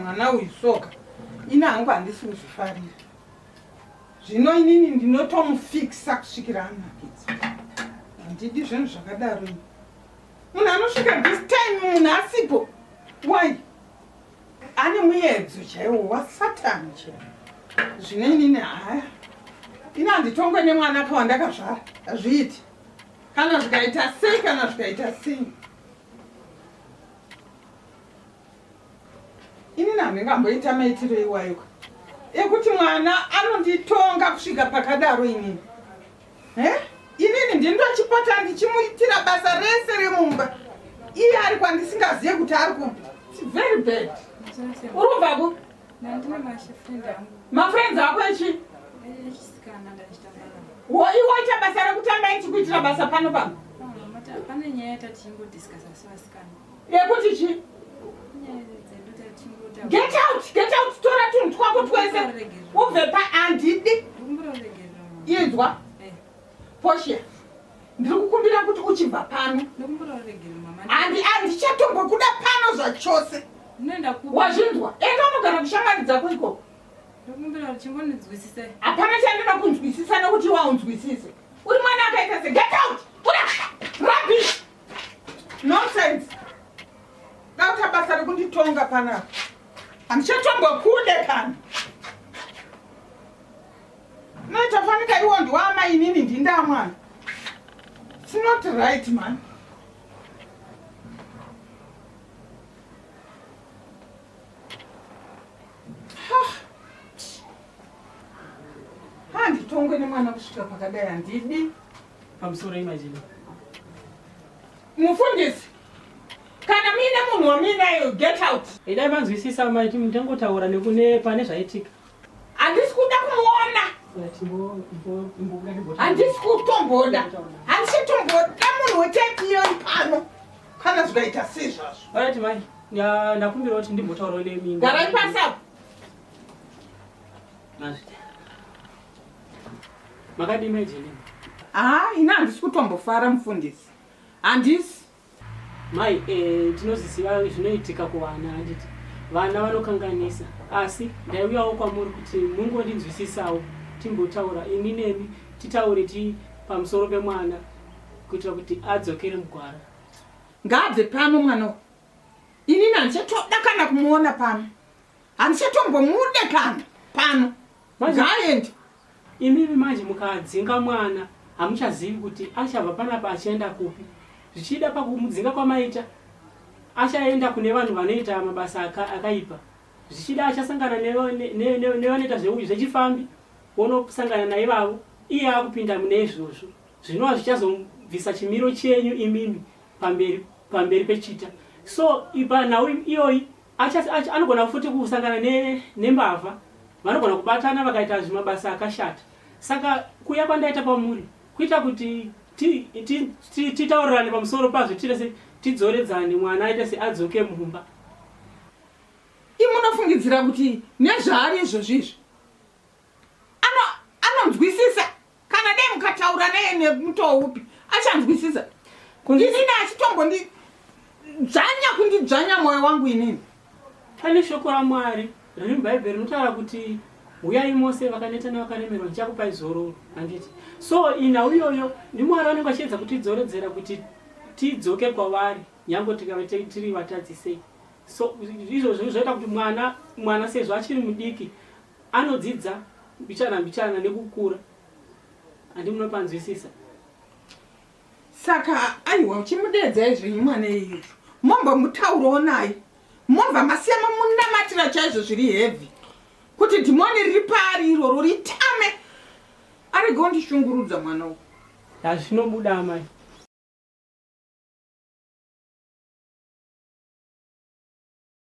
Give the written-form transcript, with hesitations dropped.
mwana uyu soka ini hangu handisi kuzvifarira. Zvino inini ndinotomufikisa kusvikira anakidza. Handidi zvinhu zvakadaro. Munhu anosvika this time munhu asipo. Why? Ane muedzo chaiwo wasatani chaiwo. Zvino inini haya. Ini handitongwe nemwana kawandakazvara. Hazviiti. Kana zvikaita sei kana zvikaita sei. Inini handingamboita maitiro iwayo. Ekuti mwana anonditonga kusvika pakadaro inini. Inini ndindochipota ndichimuitira basa rese remumba. Iye ari kwandisingaziye kuti ari kupi. It's very bad. Urumva ku? Mafriends ako echi? Iwaita basa rekutamba ichi kuitira basa pano pano? Pane nyaya tatingodiscussa sevasikana. Yekuti chi? Get out, tora tunhu twako twese. Ubve paandidi. Inzwa? Poshe. Ndiri kukumbira kuti uchibva pano. Handichatombokuda pano zvachose. Wazvinzwa? Enda unogara kushamwari dzako ikoko. Hapana chandinoda kunzwisisa nekuti waunzwisise. Uri mwana akaita se get out. Rubbish. Nonsense. Dauta basa rekunditonga panapa. Handichatombokude kana. Noitafanika iwo ndiwama inini ndindamwana. It's not right, man. Handitongwe nemwana kusvika pakadai handidi. Pamusoro imagine. Mufundisi. Kana mine munhu waminayo get out. Idai vanzwisisa maiti mutangotaura nekune pane zvaitika. Handisi kuda kumuona. Handisi kutomboda. Handichitomboda munhu wetepiyo pano. Kana zvikaita sezvazvo. Alright mai. Ndakumbira kuti ndimbotaurawo nemi. Garai pasi apo. Mazvita. Makadi imagine. Ina handisi kutombofara mufundisi. Handisi. Mai, tinozisiva zvinoitika kuvana handiti. Vana vanokanganisa. Asi ndaiuyawo kwamuri kuti mungondinzwisisawo timbotaura ini nemi titaure pamusoro pemwana kuitira kuti adzokere mugwara. Ngabve pano mwana. Inini handichatoda kana kumuona pano. Handichatombomude kana pano. Ngaendi. Imimi manje mukadzinga mwana hamuchazivi kuti achabva panapa achienda kupi. Zvichida pakumudzinga kwamaita achaenda kune vanhu vanoita mabasa akaipa. Zvichida achasangana nevanoita zvechifambi wonosangana naye vavo iye akupinda mune izvozvo. Zvinova zvichazobvisa chimiro chenyu imimi pamberi pechita. So panhau iyoyi anogona futi kusangana nembavha vanogona kubatana vakaita zvimabasa akashata. Saka kuya kwandaita pamuri kuita kuti titaurirane pamusoro pazvo tirese tidzoredzane mwana aite seadzoke mumba. Munofungidzira kuti nezvaari izvozvizvi anonzwisisa kana dai mukataura naye nemutoo upi achanzwisisa. Inini achitombondidzvanya kundidzvanya mwoyo wangu inini. Pane shoko raMwari riri mubhaibheri rinotaura kuti uyai mose vakaneta nevakaremerwa ndichakupai zororo handiti. So inhau iyoyo ndiMwari vanenge vachiedza kutidzoredzera kuti tidzoke kwavari nyange tikava tiri vatadzi sei. So izvozvo zvoita kuti mwana sezvo achiri mudiki anodzidza mbichana nekukura. Handi munopanzwisisa. Saka aiwa uchimudedza izvenyu mwana iyoyo momba mutaurawo naye momba masiya mamunamatira chaizvo zviri heavy kuti dhimoni riri pari iroro ritame arigondishungurudza mwana uyu. Zvinobuda mai.